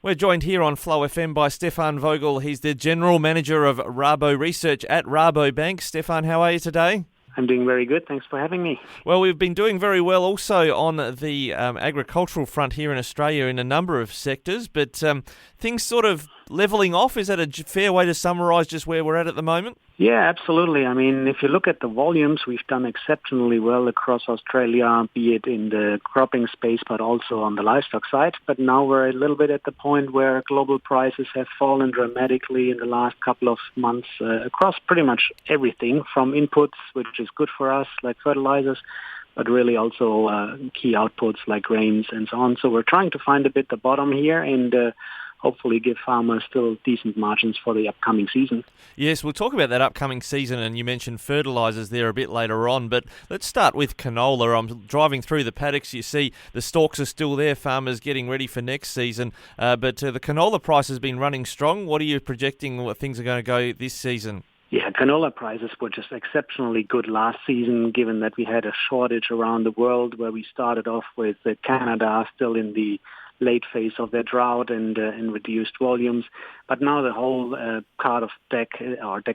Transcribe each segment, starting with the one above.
We're joined here on Flow FM by Stefan Vogel. He's the General Manager of Rabo Research at Rabobank. Stefan, how are you today? I'm doing very good. Thanks for having me. Well, we've been doing very well also on the agricultural front here in Australia in a number of sectors, but things sort of levelling off. Is that a fair way to summarise just where we're at the moment? Yeah, absolutely. I mean, if you look at the volumes, we've done exceptionally well across Australia, be it in the cropping space, but also on the livestock side. But now we're a little bit at the point where global prices have fallen dramatically in the last couple of months across pretty much everything from inputs, which is good for us, like fertilizers, but really also key outputs like grains and so on. So we're trying to find a bit the bottom here and hopefully give farmers still decent margins for the upcoming season. Yes, we'll talk about that upcoming season, and you mentioned fertilisers there a bit later on, but let's start with canola. I'm driving through the paddocks, you see the stalks are still there, farmers getting ready for next season, but the canola price has been running strong. What are you projecting what things are going to go this season? Yeah, canola prices were just exceptionally good last season, given that we had a shortage around the world where we started off with Canada still in the late phase of their drought and reduced volumes. But now the whole deck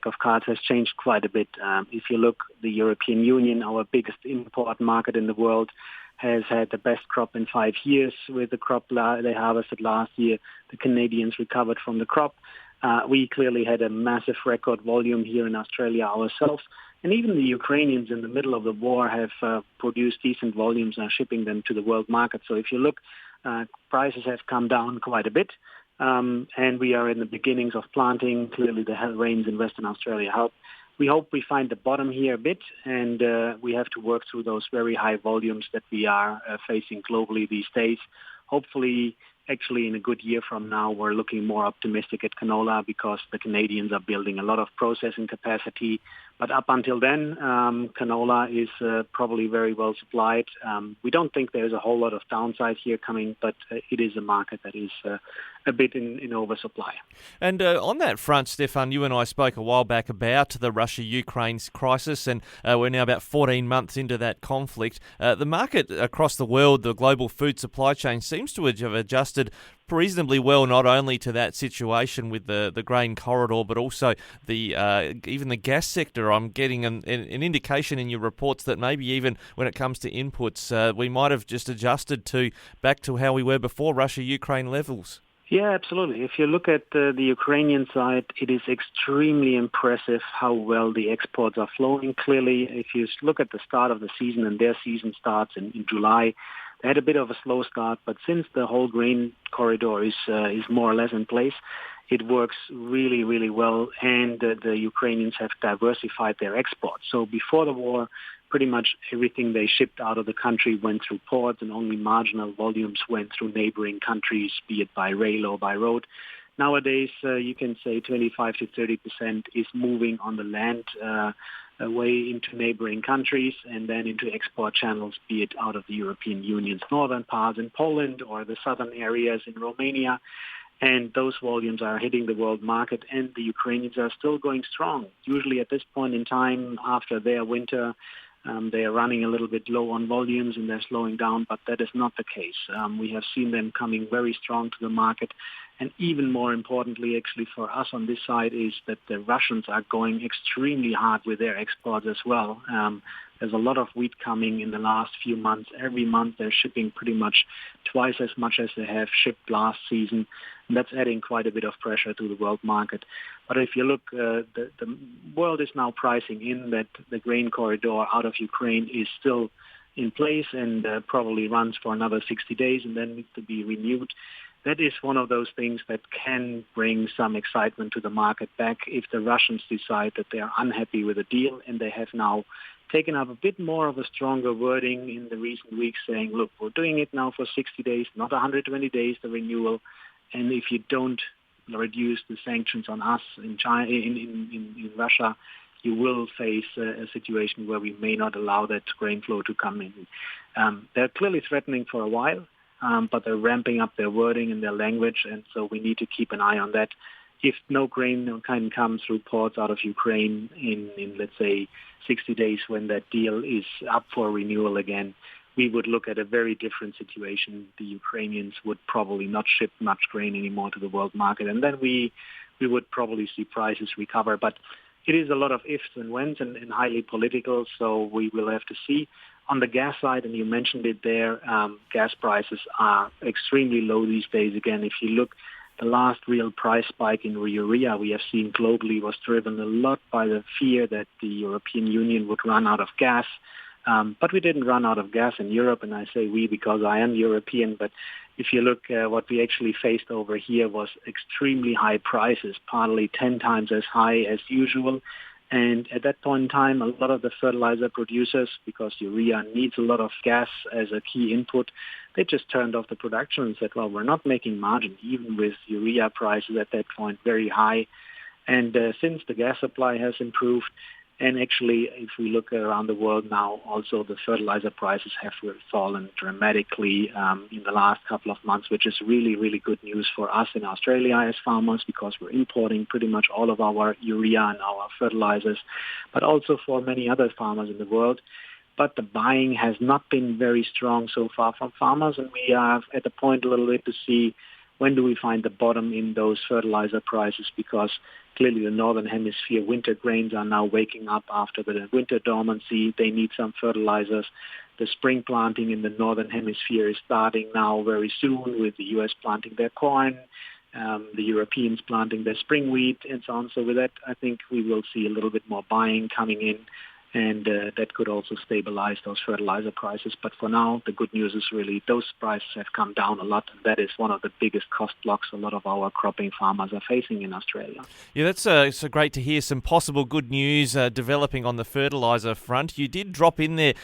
of cards has changed quite a bit. If you look, the European Union, our biggest import market in the world, has had the best crop in 5 years with the crop they harvested last year. The Canadians recovered from the crop. We clearly had a massive record volume here in Australia ourselves. And even the Ukrainians in the middle of the war have produced decent volumes and are shipping them to the world market. So if you look, prices have come down quite a bit. And we are in the beginnings of planting. Clearly the rains in Western Australia help. We hope we find the bottom here a bit, and we have to work through those very high volumes that we are facing globally these days. Hopefully, actually, in a good year from now, we're looking more optimistic at canola because the Canadians are building a lot of processing capacity. But up until then, canola is probably very well supplied. We don't think there's a whole lot of downside here coming, but it is a market that is a bit in oversupply. And on that front, Stefan, you and I spoke a while back about the Russia-Ukraine crisis, and we're now about 14 months into that conflict. The market across the world, the global food supply chain, seems to have adjusted reasonably well, not only to that situation with the grain corridor, but also the even the gas sector. I'm getting an indication in your reports that maybe even when it comes to inputs, we might have just adjusted back to how we were before Russia-Ukraine levels. Yeah, absolutely. If you look at the Ukrainian side, it is extremely impressive how well the exports are flowing. Clearly, if you look at the start of the season, and their season starts in July, they had a bit of a slow start, but since the whole grain corridor is more or less in place, it works really, really well, and the Ukrainians have diversified their exports. So before the war, pretty much everything they shipped out of the country went through ports, and only marginal volumes went through neighboring countries, be it by rail or by road. Nowadays, you can say 25 to 30% is moving on the land away into neighboring countries and then into export channels, be it out of the European Union's northern parts in Poland or the southern areas in Romania. And those volumes are hitting the world market, and the Ukrainians are still going strong. Usually at this point in time, after their winter, they are running a little bit low on volumes and they're slowing down, but that is not the case. We have seen them coming very strong to the market. And even more importantly, actually, for us on this side is that the Russians are going extremely hard with their exports as well. There's a lot of wheat coming in the last few months. Every month they're shipping pretty much twice as much as they have shipped last season. And that's adding quite a bit of pressure to the world market. But if you look, the world is now pricing in that the grain corridor out of Ukraine is still in place and probably runs for another 60 days and then needs to be renewed. That is one of those things that can bring some excitement to the market back if the Russians decide that they are unhappy with the deal, and they have now taken up a bit more of a stronger wording in the recent weeks saying, look, we're doing it now for 60 days, not 120 days, the renewal, and if you don't reduce the sanctions on us in China, in Russia, you will face a situation where we may not allow that grain flow to come in. They're clearly threatening for a while. But they're ramping up their wording and their language, and so we need to keep an eye on that. If no grain can come through ports out of Ukraine in let's say, 60 days when that deal is up for renewal again, we would look at a very different situation. The Ukrainians would probably not ship much grain anymore to the world market, and then we would probably see prices recover. But it is a lot of ifs and whens and highly political, so we will have to see. On the gas side, and you mentioned it there, gas prices are extremely low these days. Again, if you look, the last real price spike in urea we have seen globally was driven a lot by the fear that the European Union would run out of gas. But we didn't run out of gas in Europe, and I say we because I am European. But if you look, what we actually faced over here was extremely high prices, partly 10 times as high as usual. And at that point in time, a lot of the fertilizer producers, because urea needs a lot of gas as a key input, they just turned off the production and said, well, we're not making margin, even with urea prices at that point very high. And since the gas supply has improved, and actually, if we look around the world now, also the fertilizer prices have fallen dramatically in the last couple of months, which is really, really good news for us in Australia as farmers, because we're importing pretty much all of our urea and our fertilizers, but also for many other farmers in the world. But the buying has not been very strong so far from farmers, and we are at the point a little bit to see when do we find the bottom in those fertilizer prices, because clearly the Northern Hemisphere winter grains are now waking up after the winter dormancy. They need some fertilizers. The spring planting in the Northern Hemisphere is starting now very soon, with the U.S. planting their corn, the Europeans planting their spring wheat, and so on. So with that, I think we will see a little bit more buying coming in, and that could also stabilize those fertilizer prices. But for now, the good news is really those prices have come down a lot, and that is one of the biggest cost blocks a lot of our cropping farmers are facing in Australia. Yeah, that's so great to hear some possible good news developing on the fertilizer front. You did drop in there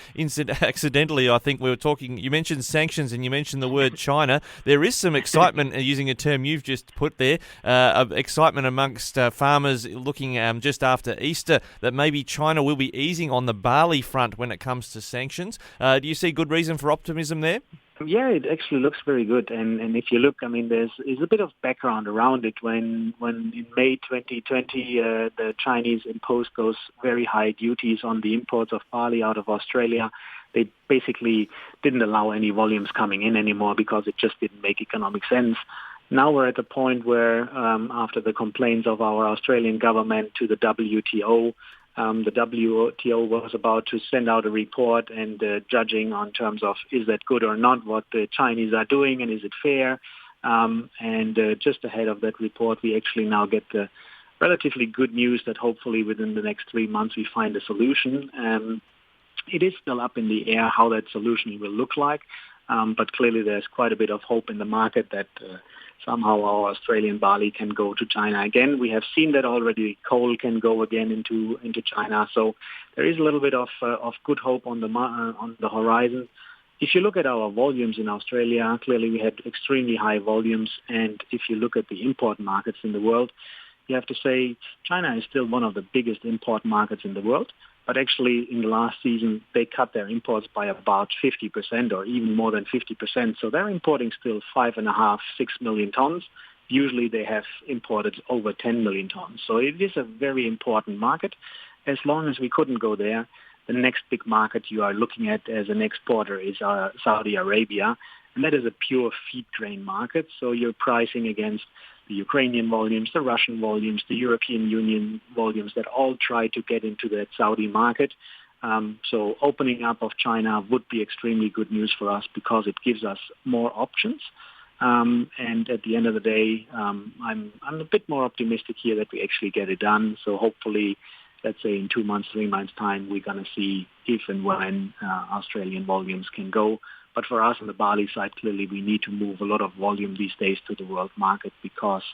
accidentally, I think we were talking, you mentioned sanctions and you mentioned the word China. There is some excitement, using a term you've just put there, of excitement amongst farmers looking just after Easter that maybe China will be easing on the barley front when it comes to sanctions. Do you see good reason for optimism there? Yeah, it actually looks very good. And if you look, I mean, there's a bit of background around it. When in May 2020, the Chinese imposed those very high duties on the imports of barley out of Australia, they basically didn't allow any volumes coming in anymore because it just didn't make economic sense. Now we're at the point where, after the complaints of our Australian government to the WTO, the WTO was about to send out a report and judging on terms of is that good or not, what the Chinese are doing, and is it fair? And just ahead of that report, we actually now get the relatively good news that hopefully within the next 3 months we find a solution. It is still up in the air how that solution will look like, but clearly there's quite a bit of hope in the market that somehow our Australian barley can go to China again. We have seen that already. Coal can go again into China. So there is a little bit of good hope on the horizon. If you look at our volumes in Australia, clearly we had extremely high volumes. And if you look at the import markets in the world, you have to say China is still one of the biggest import markets in the world. But actually, in the last season, they cut their imports by about 50% or even more than 50%. So they're importing still 5.5, 6 million tons. Usually they have imported over 10 million tons. So it is a very important market. As long as we couldn't go there, the next big market you are looking at as an exporter is Saudi Arabia. And that is a pure feed grain market. So you're pricing against the Ukrainian volumes, the Russian volumes, the European Union volumes that all try to get into that Saudi market. So opening up of China would be extremely good news for us because it gives us more options. And at the end of the day, I'm a bit more optimistic here that we actually get it done. So hopefully, let's say in 2 months, 3 months' time, we're going to see if and when Australian volumes can go. But for us on the barley side, clearly we need to move a lot of volume these days to the world market because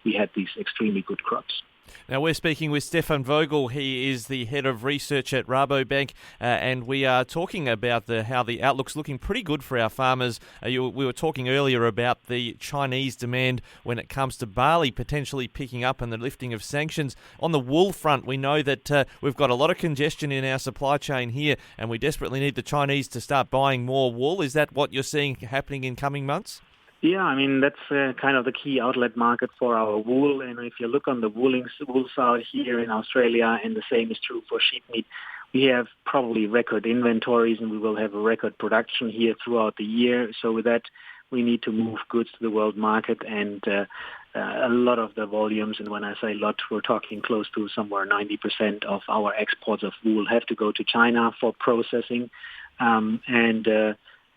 we had these extremely good crops. Now, we're speaking with Stefan Vogel. He is the head of research at Rabobank, and we are talking about how the outlook's looking pretty good for our farmers. We were talking earlier about the Chinese demand when it comes to barley potentially picking up and the lifting of sanctions. On the wool front, we know that we've got a lot of congestion in our supply chain here, and we desperately need the Chinese to start buying more wool. Is that what you're seeing happening in coming months? Yeah, I mean, that's kind of the key outlet market for our wool. And if you look on the wool side here in Australia, and the same is true for sheep meat, we have probably record inventories and we will have a record production here throughout the year. So with that, we need to move goods to the world market, and a lot of the volumes, and when I say lot, we're talking close to somewhere 90% of our exports of wool have to go to China for processing.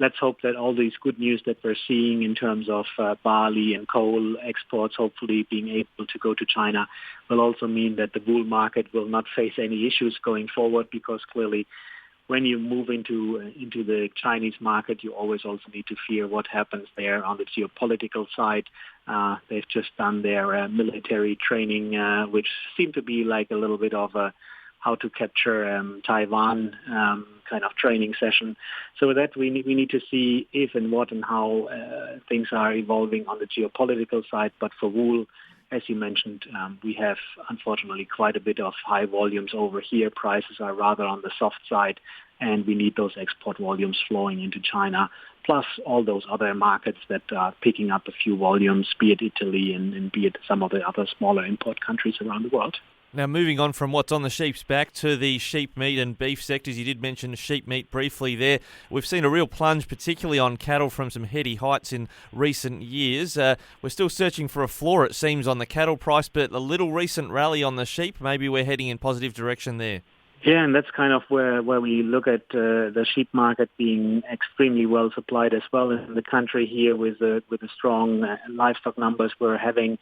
Let's hope that all these good news that we're seeing in terms of barley and coal exports, hopefully being able to go to China, will also mean that the wool market will not face any issues going forward, because clearly when you move into the Chinese market, you always also need to fear what happens there on the geopolitical side. They've just done their military training, which seemed to be like a little bit of a how to capture Taiwan kind of training session. So with that, we need to see if and what and how things are evolving on the geopolitical side. But for wool, as you mentioned, we have unfortunately quite a bit of high volumes over here. Prices are rather on the soft side, and we need those export volumes flowing into China, plus all those other markets that are picking up a few volumes, be it Italy and be it some of the other smaller import countries around the world. Now, moving on from what's on the sheep's back to the sheep meat and beef sectors, you did mention sheep meat briefly there. We've seen a real plunge, particularly on cattle, from some heady heights in recent years. We're still searching for a floor, it seems, on the cattle price, but a little recent rally on the sheep, maybe we're heading in positive direction there. Yeah, and that's kind of where we look at the sheep market being extremely well supplied as well in the country here with the strong livestock numbers we're having.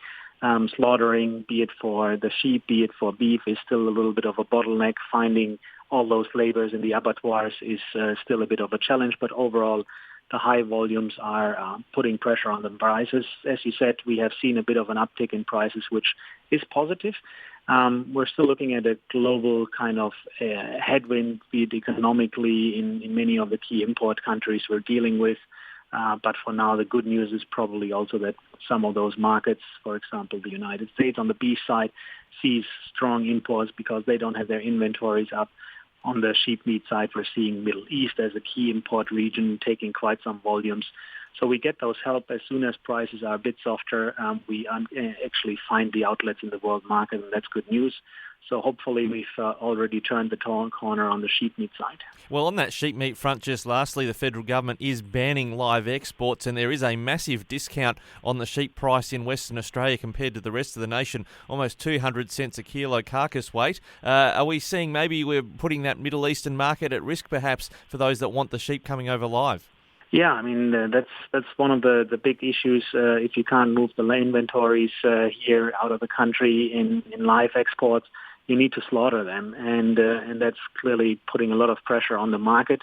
Slaughtering, be it for the sheep, be it for beef, is still a little bit of a bottleneck. Finding all those laborers in the abattoirs is still a bit of a challenge, but overall the high volumes are putting pressure on the prices. As you said, we have seen a bit of an uptick in prices, which is positive. We're still looking at a global kind of headwind, be it economically in many of the key import countries we're dealing with. But for now, the good news is probably also that some of those markets, for example, the United States on the beef side, sees strong imports because they don't have their inventories up. On the sheep meat side, we're seeing Middle East as a key import region taking quite some volumes. So we get those help as soon as prices are a bit softer. We actually find the outlets in the world market, and that's good news. So hopefully we've already turned the corner on the sheep meat side. Well, on that sheep meat front, just lastly, the federal government is banning live exports, and there is a massive discount on the sheep price in Western Australia compared to the rest of the nation, almost 200 cents a kilo carcass weight. Are we seeing maybe we're putting that Middle Eastern market at risk perhaps for those that want the sheep coming over live? Yeah, I mean, that's one of the big issues. If you can't move the inventories here out of the country in live exports, you need to slaughter them, and that's clearly putting a lot of pressure on the market.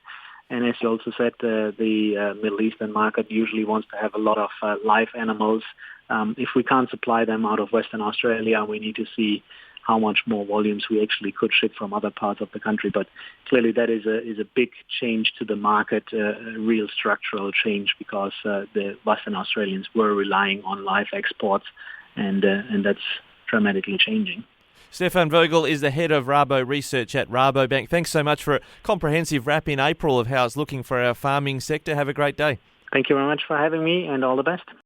And as you also said, the Middle Eastern market usually wants to have a lot of live animals. If we can't supply them out of Western Australia, we need to see how much more volumes we actually could ship from other parts of the country. But clearly that is a big change to the market, a real structural change, because the Western Australians were relying on live exports, and that's dramatically changing. Stefan Vogel is the head of Rabo Research at Rabobank. Thanks so much for a comprehensive wrap in April of how it's looking for our farming sector. Have a great day. Thank you very much for having me, and all the best.